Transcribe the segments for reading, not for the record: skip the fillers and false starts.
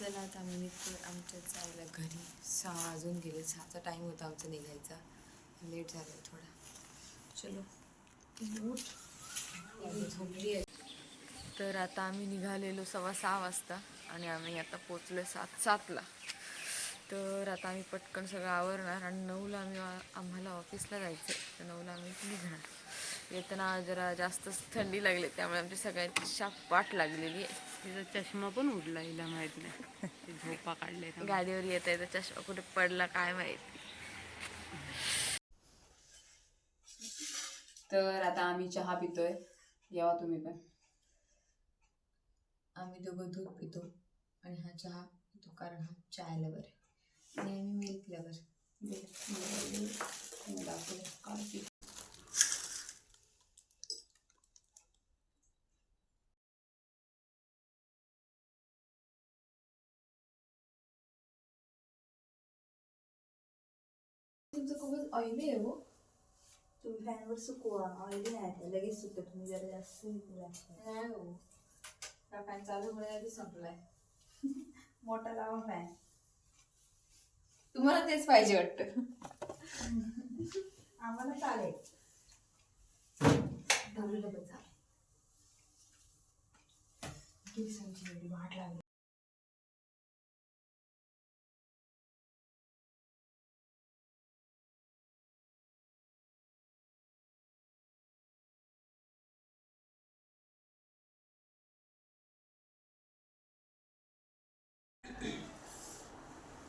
चला आता आम्ही निघतो आमच्या जायला घरी. 6 वाजून गेले. 6चा टाईम होता आमचा निघायचा. लेट झाला थोडा. चलो उठ. झोपली आहे. तर आता आम्ही निघालेलो 6:15 वाजता आणि आम्ही आता पोचलो 7:07ला. तर आता आम्ही पटकन सगळं आवरणार आणि 9ला आम्हाला ऑफिसला जायचं आहे. तर 9ला आम्ही निघणार. येताना जरा जास्तच थंडी लागली त्यामुळे आमची सगळ्यांची शाप वाट लागलेली आहे. तिचा चष्मा पण उडला, हिला माहित नाही. झोपा काढले गाडीवर येता येता चष्मा कुठे पडला काय माहिती. तर आता आम्ही चहा पितोय. यावा तुम्ही पण. आम्ही दोघं दूध पितो आणि हा चहा पितो कारण हा चाय लवर आहे आणि आम्ही मिल्क लवर. तुमचं खूपच ऑइली आहे हो. तुम्ही फॅनवर सुकवा. ऑइली नाही लगेच सुकतं. तुम्ही जरा जास्त नाही हो. हा फॅन चालू होण्याआधी संपलाय. मोठा लावा फॅन. तुम्हाला तेच पाहिजे वाटतं. आम्हाला चालेल. दररोज डबल चालेल. केसांची एवढी वाट लागली.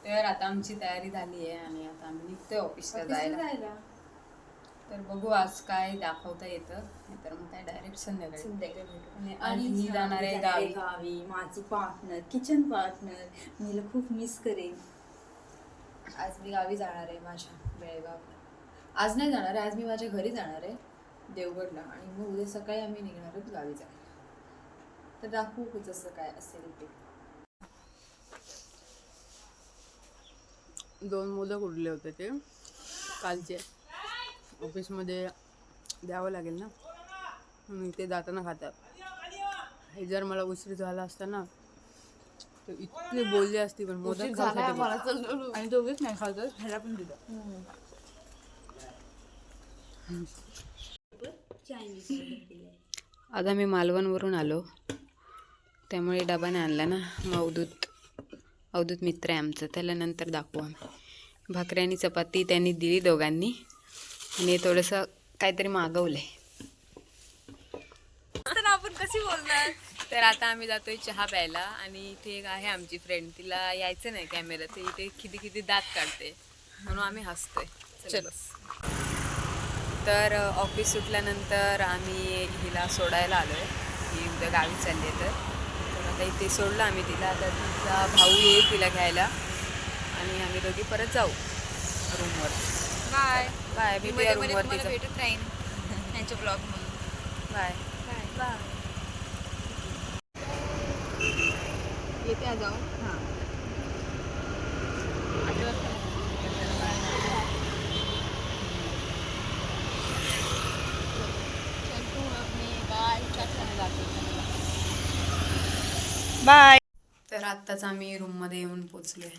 तर आता आमची तयारी झाली आहे आणि आता आम्ही निघतोय ऑफिसला जायला. तर बघू आज काय दाखवता येतं. नाहीतर मग काय डायरेक्ट संध्याकाळी. आणि मी जाणार आहे गावी. माझं पार्टनर, किचन पार्टनर, मी खूप मिस करेन. आज मी गावी जाणार आहे माझ्या बेळगावला. आज नाही जाणार आहे, आज मी माझ्या घरी जाणार आहे देवगडला आणि मग उद्या सकाळी आम्ही निघणार आहोत गावी जायला. तर दाखवू जसं काय असेल ते. 2 मोदक उरले होते ते कालचे. ऑफिसमध्ये द्यावं लागेल ना म्हणून ते जाताना खातात. हे जर मला उशीर झाला असता ना तर इतके बोलले असते पण मोदक आणि दोघेच नाही खात. ह्याला पण दिलं. आता मी मालवणवरून आलो त्यामुळे डबा नाही आणला ना. मग अवधूत मित्र आहे आमचं, त्याला नंतर दाखवू आम्ही. भाकरी आणि चपाती त्यांनी दिली दोघांनी आणि थोडंसं काहीतरी मागवलंय. तर आपण कशी बोलणार. तर आता आम्ही जातोय चहा प्यायला आणि इथे एक आहे आमची फ्रेंड, तिला यायचं नाही कॅमेऱ्यात. इथे किती दात काढते म्हणून आम्ही हसतोय. चलो. तर ऑफिस सुटल्यानंतर आम्ही हिला सोडायला आलो आहे. ही उद्या गावी चालली आहे तर आता इथे सोडलं आम्ही तिला. आता तिचा भाऊ येईल तिला घ्यायला आणि आम्ही दोघी परत जाऊ रूमवर. Bye bye. भेटूया रूमवर. तिचं भेटत राहीन त्यांच्या ब्लॉगमध्ये. Bye bye bye. येते जाऊ. हां. बाय. तर आत्ताच आम्ही रूममध्ये येऊन पोचलोय.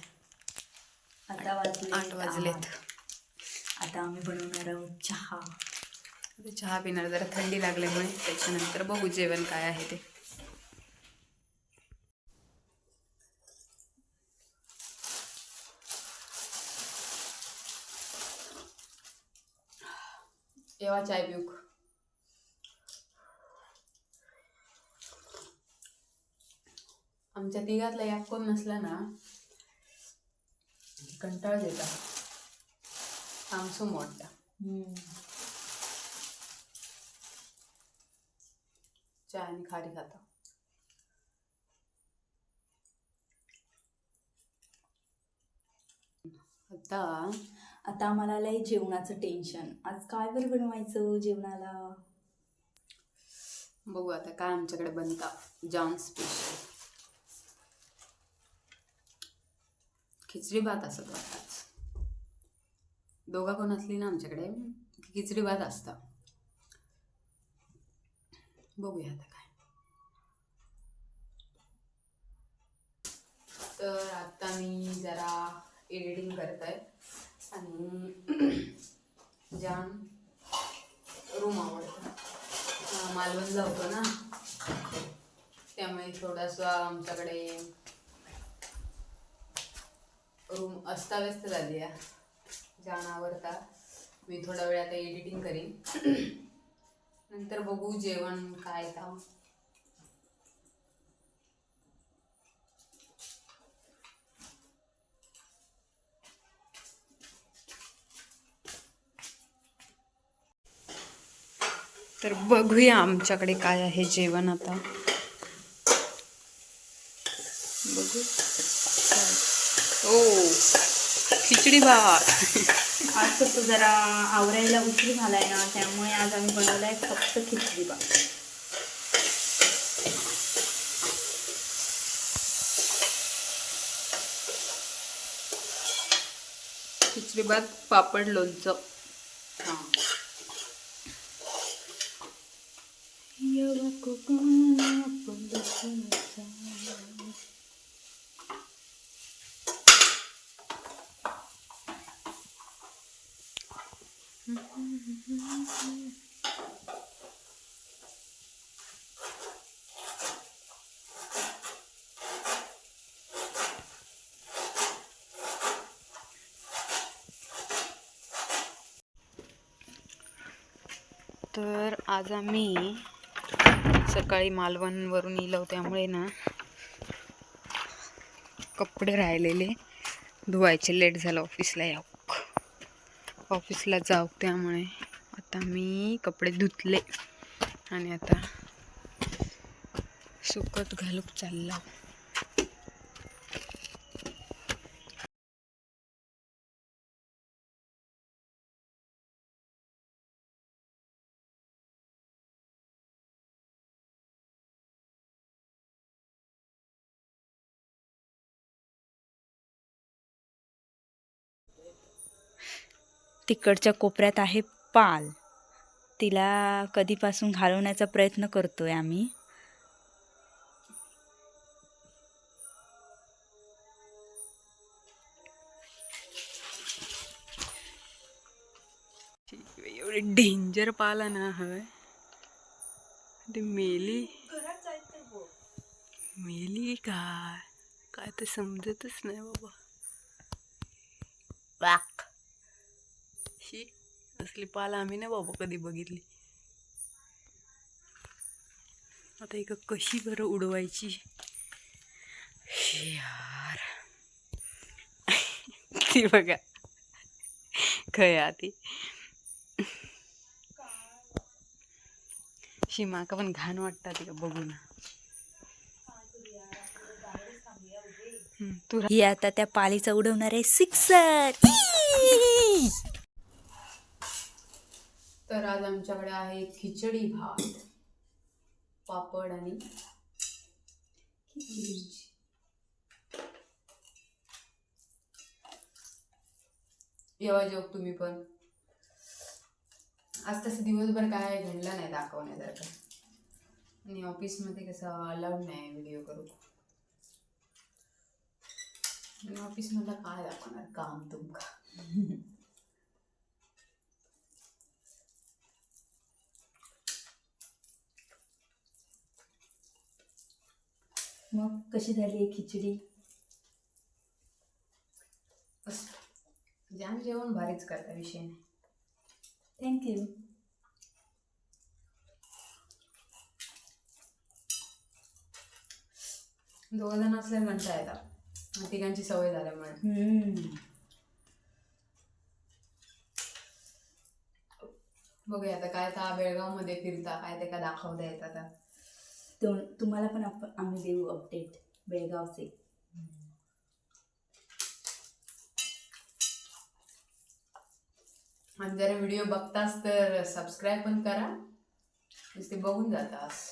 आता 8 वाजलेत. आता आम्ही बनवणार आहोत चहा. चहा पिणार, जरा थंडी लागल्यामुळे. त्याच्यानंतर बघू जेवण काय आहे ते. येवा चाय पिऊक. आमच्या तिघातला एक कोण नसला ना कंटाळ देता. आमसो मोठा चहा आणि खारी खाता. आता आम्हाला लय जेवणाचं टेन्शन. आज काय बरं बनवायचं जेवणाला. बघू आता काय आमच्याकडे बनतं. जाम स्पेशल खिचडी भात असत वाटतात. दोघा कोण असली ना आमच्याकडे खिचडी भात असतं. बघूया आता काय. तर आता मी जरा एडिटिंग करत आहे आणि जाम रूम आवडतं. मालवणला होतो ना, त्यामुळे थोडासा आमच्याकडे रूम अस्ताव्यस्त झाली आहे. जाम आवडता. मी थोडा वेळ आता एडिटिंग करीन, नंतर बघू जेवण काय का. तर बघूया आमच्याकडे काय आहे जेवण आता. बघू. ओ खिचडी भात. आज कसं जरा आवरायला उशीर झालाय ना, त्यामुळे आज आम्ही बनवलाय फक्त खिचडी भात. खिचडी भात, पापड, लोणचं. हां. तर आज आम्ही सकाळी मालवणवरून इलो, त्यामुळे ना कपडे राहिलेले धुवायचे. लेट झालं ऑफिसला जाऊ, त्यामुळे आता मी कपडे धुतले आणि आता सुकत घालूक चालला. तिकडच्या कोपऱ्यात आहे पाल. तिला कधीपासून घालवण्याचा प्रयत्न करतोय आम्ही. एवढे डेंजर पाला ना हय ते मेली काय ते समजतच नाही बाबा. शी असली पाला आम्ही नाही बाबा कधी बघितली. आता एक कशी बरं उडवायची यार. ती बघा खया ती शिमाका पण घाण वाटतात का बघून. ही आता त्या पालीचा उडवणार आहे सिक्सर. तर आज आमच्याकडे आहे खिचडी भात, पापड आणि मिरची. येवा जेव तुम्ही पण. आज तसं दिवसभर काय घडलं नाही दाखवण्यासारखं, आणि ऑफिसमध्ये कसं अलाउड नाही व्हिडिओ करू. आणि ऑफिसमधलं काय दाखवणार काम तुमका. मग कशी झाली आहे खिचडी? जाम जेवण भारीच करता, विषय नाही. थँक्यू. दोघं जण असल्यावर म्हणता येतात, तिघांची सवय झाल्यामुळे. बघूया आता काय आता बेळगाव मध्ये फिरता काय ते का दाखवता येतात. तुम्हाला पण आम्ही देऊ अपडेट बेळगावचे. आणि जरा व्हिडिओ बघतास तर सबस्क्राईब पण करा, ते बघून जातास.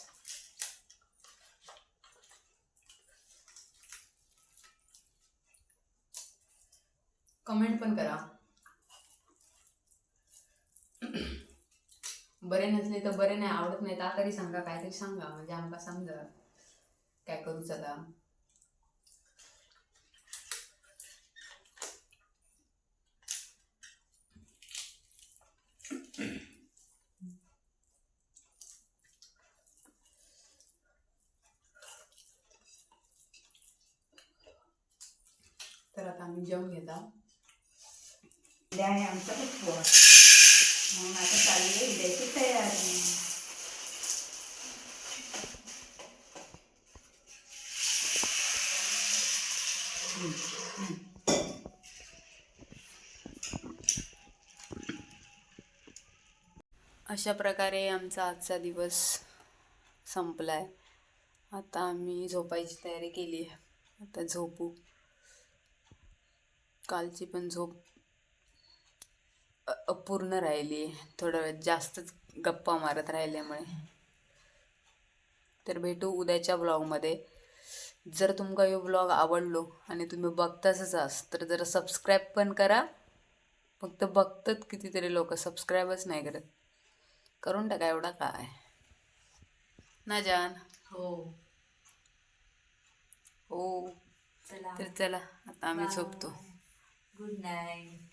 कमेंट पण करा. बरे नसले तर बरे नाही, आवडत नाही तर तरी सांगा, काहीतरी सांगा म्हणजे आमका समजा काय करूच आता. आम्ही जेवण घेता. उद्या आहे आमचा उपवास, म्हणून आता चालली आहे उद्याची तयारी. अशा प्रकारे आमचा आजचा दिवस संपलाय. आता आम्ही झोपायची तयारी केली आहे. आता झोपू. कालची पण झोप अपूर्ण राहिली आहे, थोडा वेळ जास्तच गप्पा मारत राहिल्यामुळे. तर भेटू उद्याच्या ब्लॉगमध्ये. जर तुमका यो ब्लॉग आवडलो आणि तुम्ही बघताच आहात तर जरा सबस्क्राईब पण करा. फक्त बघतात कितीतरी लोक, सबस्क्राईबच नाही करत. करून टाका, एवढा काय ना जान. हो हो चला, तर चला आता आम्ही झोपतो. Good night.